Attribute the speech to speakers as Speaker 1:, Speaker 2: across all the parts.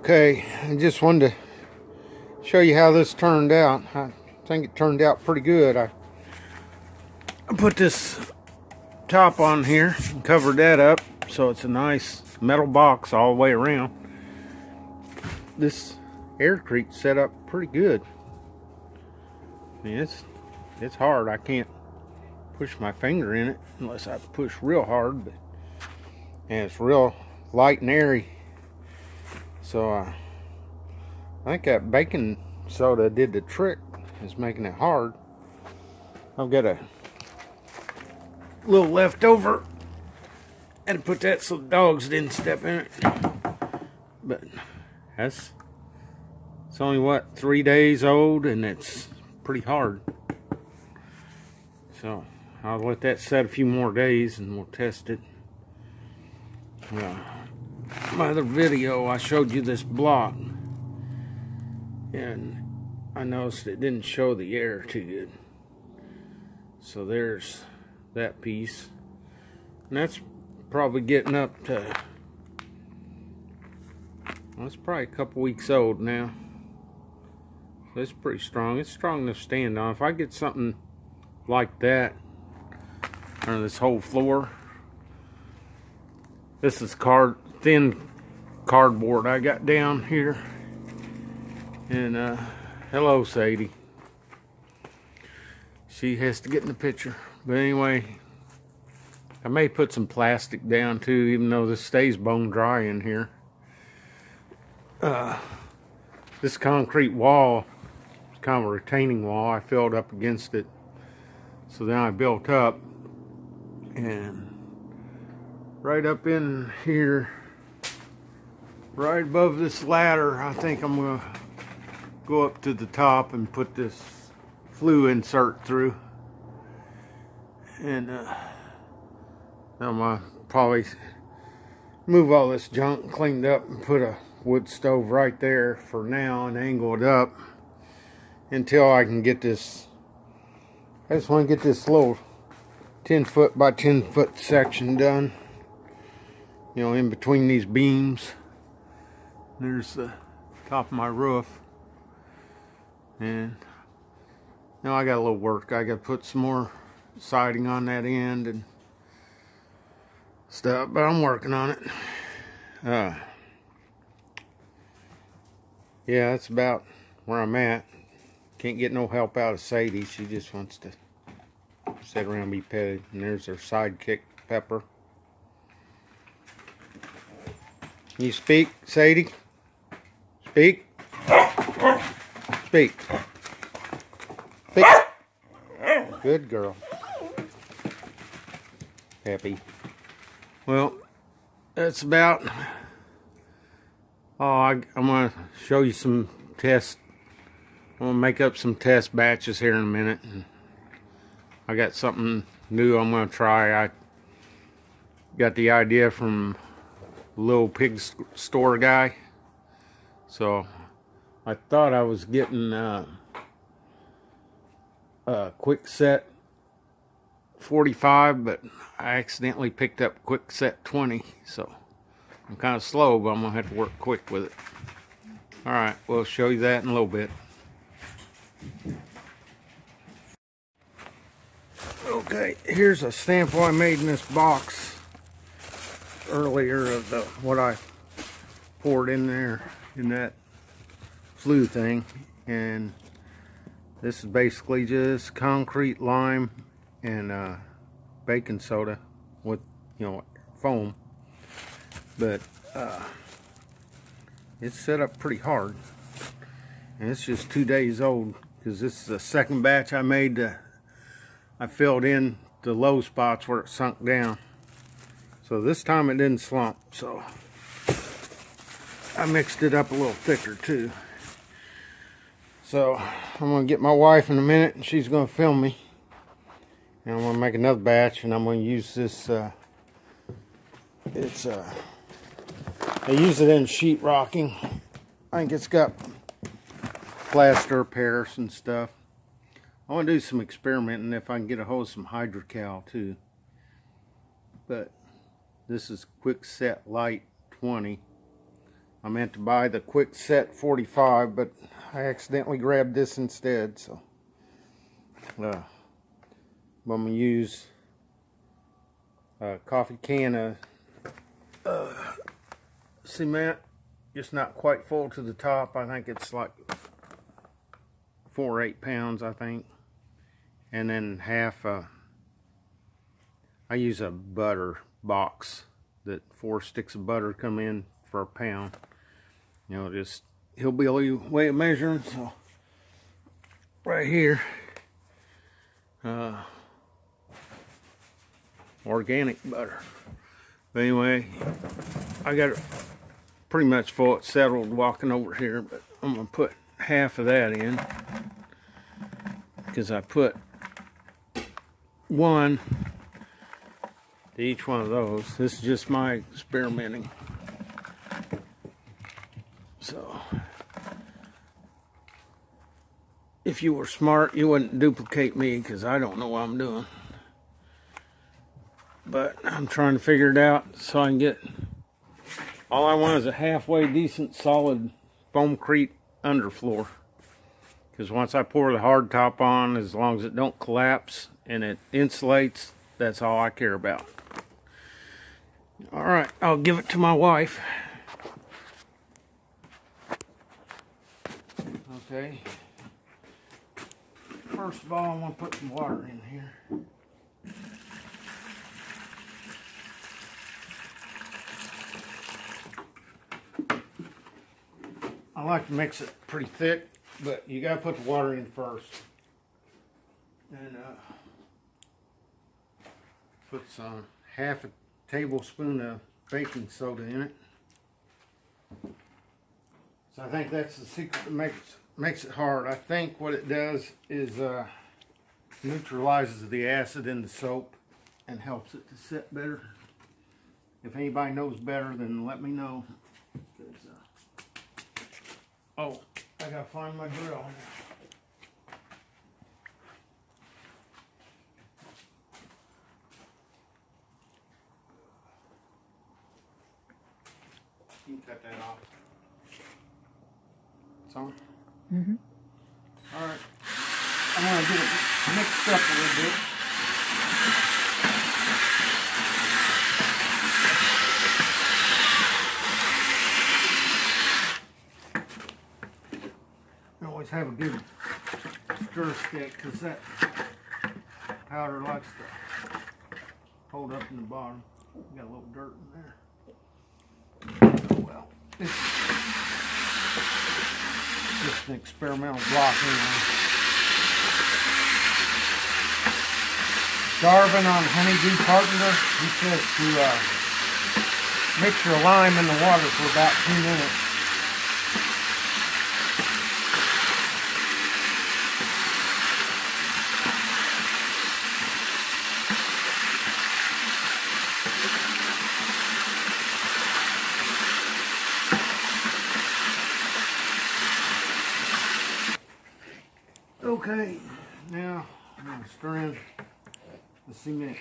Speaker 1: Okay, I just wanted to show you how this turned out. I think it turned out pretty good. I put this top on here and covered that up so it's a nice metal box all the way around. This Aircrete set up pretty good. I mean, it's hard. I can't push my finger in it unless I push real hard, and it's real light and airy. So I think that baking soda did the trick, is making it hard. I've got a little left over. I had to put that so the dogs didn't step in it. But it's only what, 3 days old, and it's pretty hard. So I'll let that set a few more days and we'll test it. My other video, I showed you this block, and I noticed it didn't show the air too good. So there's that piece, and that's probably getting up to, well, it's probably a couple weeks old now. So it's pretty strong. It's strong enough to stand on. If I get something like that, or this whole floor, this is thin cardboard I got down here. And hello Sadie. She has to get in the picture. But anyway, I may put some plastic down too, even though this stays bone dry in here. This concrete wall is kind of a retaining wall. I filled up against it. So then I built up, and right up in here, right above this ladder, I think I'm going to go up to the top and put this Flue insert through. And I'm going to probably move all this junk cleaned up and put a wood stove right there for now and angle it up until I can get this. I just want to get this little 10-foot by 10-foot section done. You know, in between these beams. There's the top of my roof. And now I got a little work. I got to put some more siding on that end and stuff, but I'm working on it. Yeah, that's about where I'm at. Can't get no help out of Sadie. She just wants to sit around and be petted. And there's her sidekick, Pepper. Can you speak, Sadie? Speak. Speak. Speak. Good girl. Happy. Well, that's about. Oh, I'm going to show you some tests. I'm going to make up some test batches here in a minute. And I got something new I'm going to try. I got the idea from Little Pig Store guy. So I thought I was getting a Quick Set 45, but I accidentally picked up Quick Set 20. So I'm kind of slow, but I'm going to have to work quick with it. Alright, we'll show you that in a little bit. Okay, here's a sample I made in this box earlier of what I poured in there in that Flue thing. And this is basically just concrete, lime, and baking soda with, you know, foam. But it's set up pretty hard, and it's just 2 days old, because this is the second batch I made. I filled in the low spots where it sunk down, so this time it didn't slump. So I mixed it up a little thicker too. So I'm gonna get my wife in a minute, and she's gonna film me, and I'm gonna make another batch, and I'm gonna use this. I use it in sheet rocking. I think it's got plaster Paris and stuff. I want to do some experimenting if I can get a hold of some hydrocal too. But this is Quick Set Light 20. I meant to buy the quick set 45, but I accidentally grabbed this instead. So I'm gonna use a coffee can of cement, just not quite full to the top. I think it's like 4 or 8 pounds, I think. And then half, I use a butter box that 4 sticks of butter come in for a pound. You know, just hillbilly way of measuring. So right here, organic butter. But anyway, I got it pretty much full. It's settled walking over here, but I'm gonna put half of that in because I put one to each one of those. This is just my experimenting. So if you were smart, you wouldn't duplicate me, because I don't know what I'm doing. But I'm trying to figure it out so I can get, all I want is a halfway decent solid foamcrete underfloor. Because once I pour the hard top on, as long as it don't collapse and it insulates, that's all I care about. Alright, I'll give it to my wife. Okay. First of all, I'm going to put some water in here. I like to mix it pretty thick, but you got to put the water in first. And put some half a tablespoon of baking soda in it. So I think that's the secret that makes it hard. I think what it does is neutralizes the acid in the soap and helps it to set better. If anybody knows better, then let me know. Oh, I gotta find my drill now. You can cut that off. It's on? Mm-hmm. Alright. I'm going to get it mixed up a little bit. I always have a good stir stick, because that powder likes to hold up in the bottom. Got a little dirt in there. Oh well. It's just an experimental block anyway. Darvin on Honeydew Carpenter, he says to mix your lime in the water for about 2 minutes. Okay, now I'm going to stir in the cement.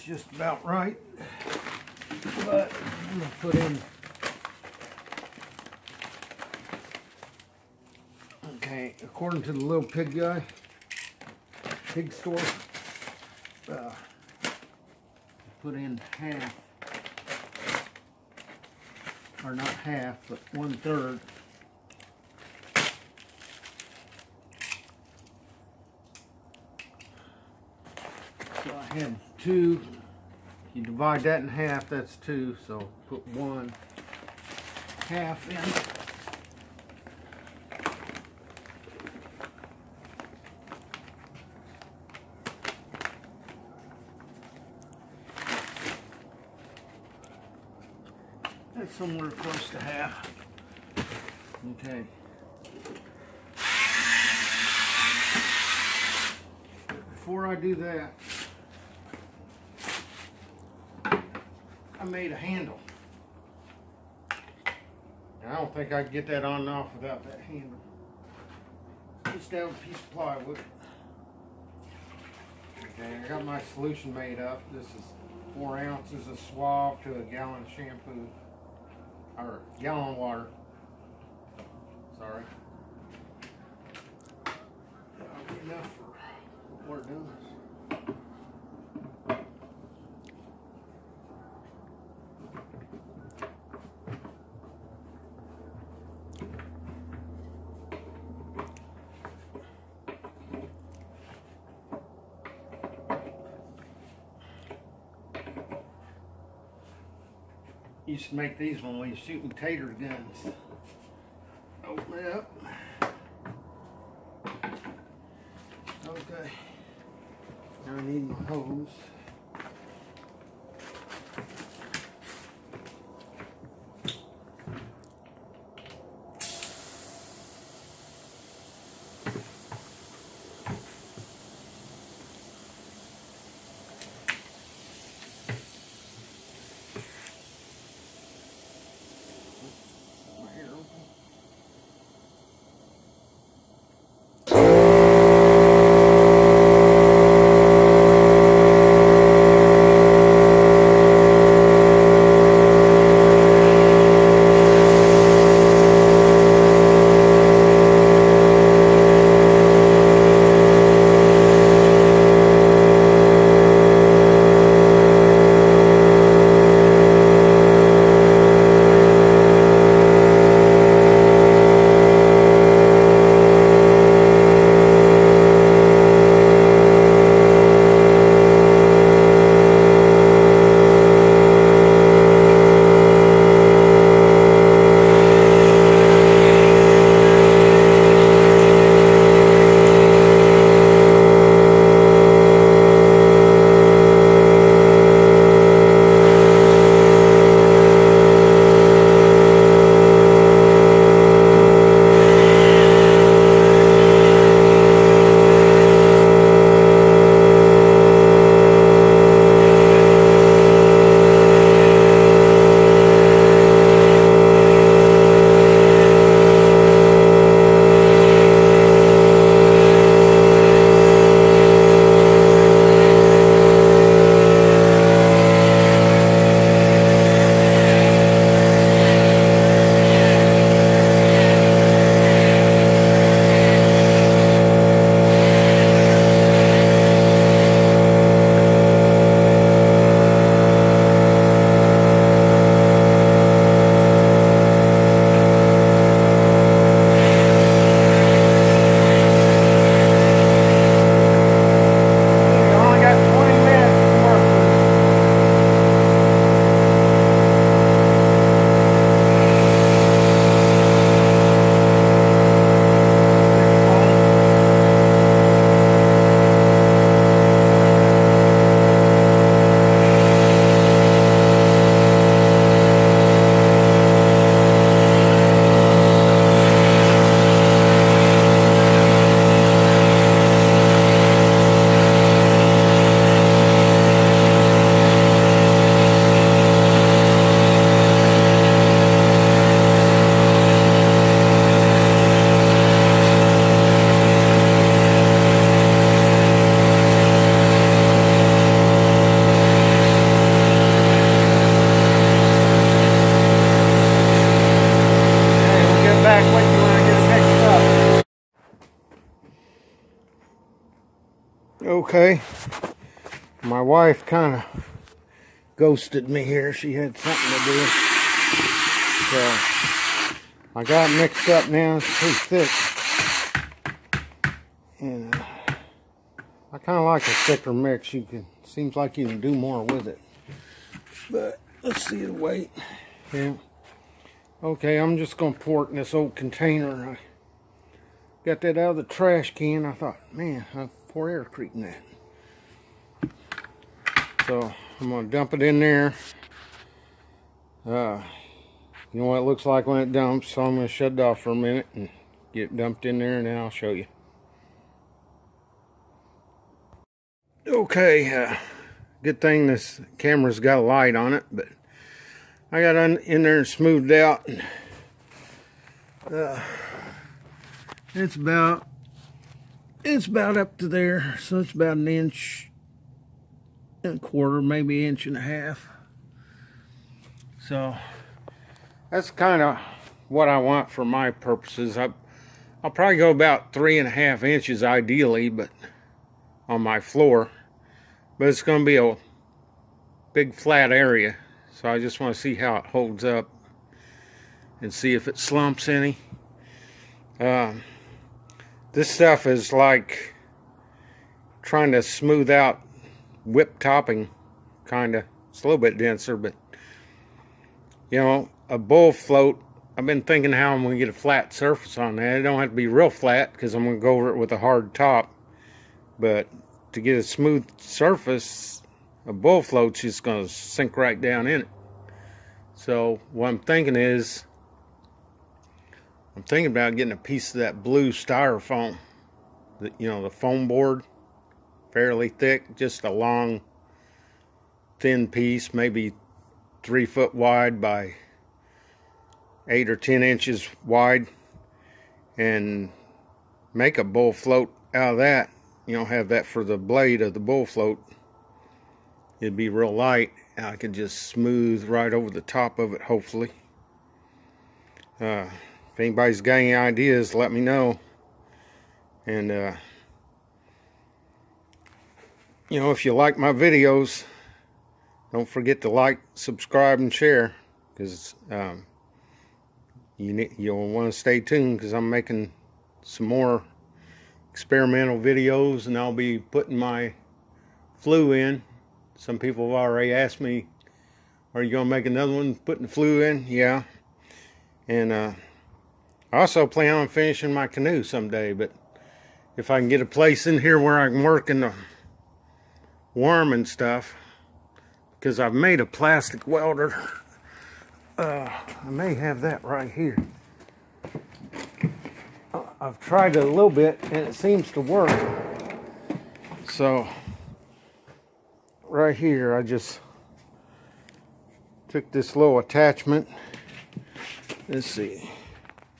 Speaker 1: Just about right, but I'm going to put in, okay, according to the little pig store, put in half, or not half, but 1/3 had 2. You divide that in half, that's 2. So put 1/2 in. That's somewhere close to half. Okay. Before I do that, I made a handle. And I don't think I can get that on and off without that handle. Just have a piece of plywood. Okay, I got my solution made up. This is 4 ounces of Suave to a gallon of shampoo. Or gallon of water. Sorry. That'll be enough for what we're doing. Used to make these when we were shooting tater guns. Open it up. Okay. Now I need my hose. Okay, my wife kind of ghosted me here. She had something to do. So I got it mixed up now. It's pretty thick. And I kind of like a thicker mix. You can Seems like you can do more with it. But let's see the weight. Yeah. Okay, I'm just gonna pour it in this old container. I got that out of the trash can. I thought, man, I'll pour Aircrete in that. So I'm gonna dump it in there. You know what it looks like when it dumps, so I'm gonna shut it off for a minute and get it dumped in there, and then I'll show you. Okay, good thing this camera's got a light on it, but I got in there and smoothed out. It's about up to there, so it's about 1.25 inches, maybe 1.5 inches. So that's kind of what I want for my purposes. I'll probably go about 3.5 inches ideally, but on my floor. But it's going to be a big flat area, so I just want to see how it holds up and see if it slumps any. This stuff is like trying to smooth out whip topping, kind of. It's a little bit denser, but you know, a bull float, I've been thinking how I'm going to get a flat surface on that. It don't have to be real flat because I'm going to go over it with a hard top, but to get a smooth surface, a bull float's just going to sink right down in it. So what I'm thinking is, I'm thinking about getting a piece of that blue styrofoam, you know, the foam board, fairly thick, just a long, thin piece, maybe 3 foot wide by 8 or 10 inches wide, and make a bull float out of that. You know, have that for the blade of the bull float. It'd be real light, and I could just smooth right over the top of it, hopefully. If anybody's got any ideas, let me know. And you know, if you like my videos, don't forget to like, subscribe, and share, because you'll want to stay tuned, because I'm making some more experimental videos, and I'll be putting my Flue in. Some people have already asked me, are you going to make another one putting the Flue in? Yeah. And I also plan on finishing my canoe someday, but if I can get a place in here where I can work in the warm and stuff, because I've made a plastic welder. I may have that right here. I've tried it a little bit and it seems to work. So right here, I just took this little attachment. Let's see,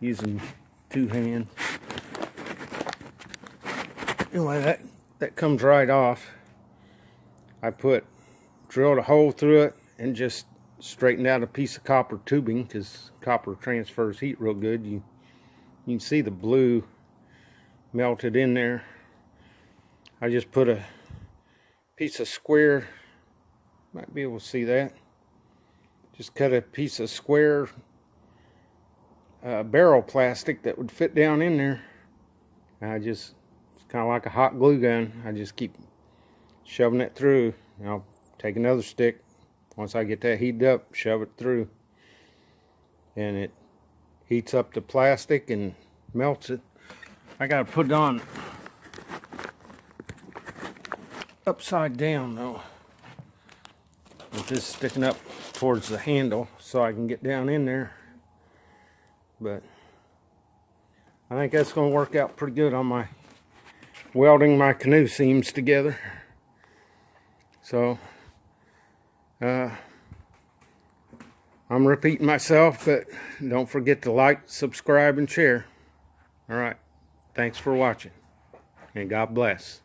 Speaker 1: using 2 hands. Anyway, that comes right off. I drilled a hole through it and just straightened out a piece of copper tubing, because copper transfers heat real good. You can see the blue melted in there. I just put a piece of square, might be able to see that. Just cut a piece of square barrel plastic that would fit down in there. It's kind of like a hot glue gun. I just keep shoving it through. And I'll take another stick. Once I get that heated up, shove it through. And it heats up the plastic and melts it. I gotta put it on upside down though, with this sticking up towards the handle so I can get down in there. But I think that's gonna work out pretty good on my welding my canoe seams together. So I'm repeating myself, but don't forget to like, subscribe, and share. All right, thanks for watching, and God bless.